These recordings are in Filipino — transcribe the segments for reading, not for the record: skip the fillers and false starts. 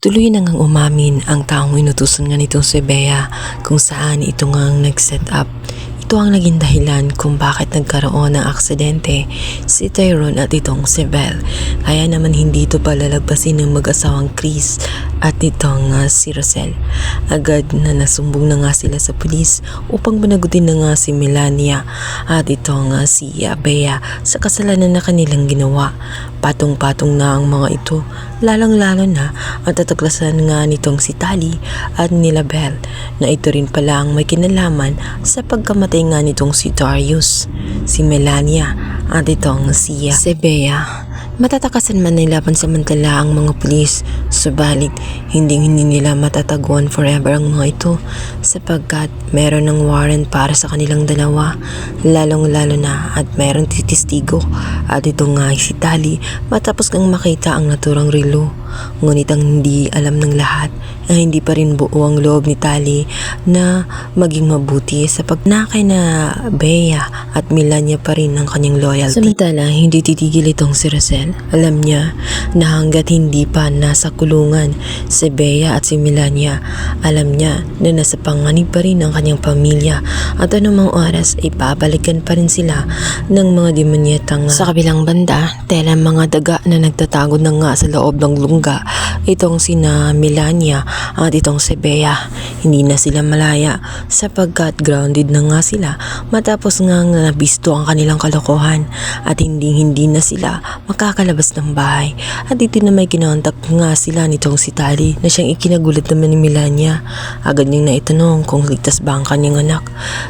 Tuloy na ngang umamin ang taong inutusan nga nitong si Bea kung saan ito ngang nag-set up. Ito ang naging dahilan kung bakit nagkaroon ng aksidente si Tyrone at itong si Belle. Kaya naman hindi ito palalagpasin ng mag-asawang Chris at itong si Rosel. Agad na nasumbong na nga sila sa pulis upang managutin na nga si Melania at itong si Bea sa kasalanan na kanilang ginawa. Patong-patong na ang mga ito, lalang-lalo na at tataklasan nga nitong si Tali at nila Belle na ito rin pala ang may kinalaman sa pagkamatay nga nitong si Darius, si Melania at itong si Bea. Matatakasan man nila pansamantala ang mga pulis, subalit hindi nila matatagpuan forever ang mga ito sapagkat meron ng warrant para sa kanilang dalawa, lalong-lalo na at meron testigo at ito nga si Tali matapos kang makita ang naturang relo. Ngunit ang hindi alam ng lahat ay hindi pa rin buo ang loob ni Tali na maging mabuti sa pagnakay na Bea at Melania pa rin ang kanyang loyalty. Samantala, hindi titigil itong si Rosel. Alam niya na hanggat hindi pa nasa kulungan si Bea at si Melania, alam niya na nasa panganib pa rin ang kanyang pamilya at anumang oras ay babalikan pa rin sila ng mga demonyetang sa kabilang banda. Tela mga daga na nagtatago na nga sa loob ng lungga itong sina Melania at itong si Bea. Hindi na sila malaya sapagkat grounded na nga sila matapos nga nabisto ang kanilang kalokohan at hindi na sila makakalabas ng bahay. At dito na may kinontak nga sila nitong si Tali na siyang ikinagulat naman ni Melania. Agad niyang naitanong kung ligtas ba ang kanyang anak.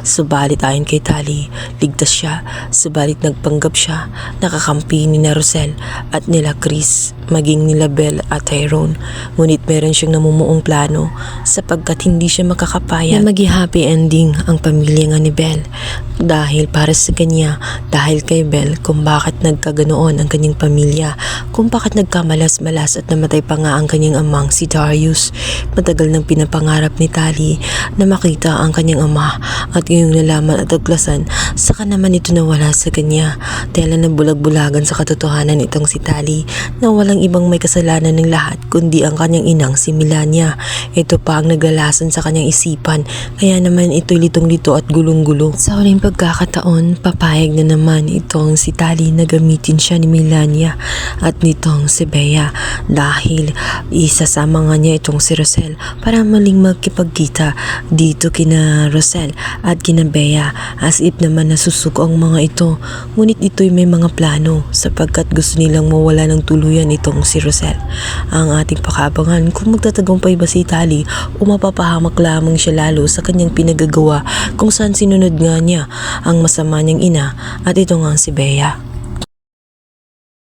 Subalit ayon kay Tali, ligtas siya. Subalit nagpanggap siya nakakampi ni na Rosel at nila Chris maging nila Belle at Tyrone. Ngunit meron siyang namumuong plano sapagkat hindi siya makakapaya na maging happy ending ang pamilya nga ni Belle. Dahil para sa kanya, dahil kay Belle kung bakit nagkaganoon ang kanyang pamilya, kung bakit nagkamalas-malas at namatay pa nga ang kanyang amang si Darius. Matagal nang pinapangarap ni Tali na makita ang kanyang ama at ngayong nalaman at aglasan, saka naman ito nawala sa kanya. Tela na bulag-bulagan sa katotohanan itong si Tali na walang ibang may kasalanan ng lahat kundi ang kanyang inang si Melania. Ito pa ang naglalason sa kanyang isipan, kaya naman ito'y litong-lito at gulong-gulo. Sa huling pagkakataon, papayag na naman itong si Tali na gamitin siya ni Melania at nitong si Bea dahil isasama nga niya itong si Rosel para maling magkipagkita dito kina Rosel at kina Bea, as if naman nasusuko ang mga ito. Ngunit ito'y may mga plano sapagkat gusto nilang mawala ng tuluyan itong si Rosel. Ang ating pakabangan kung magtatagumpay ba si Tali o mapapahamak lamang siya lalo sa kanyang pinagagawa kung saan sinunod nga niya ang masama niyang ina at ito nga si Bea.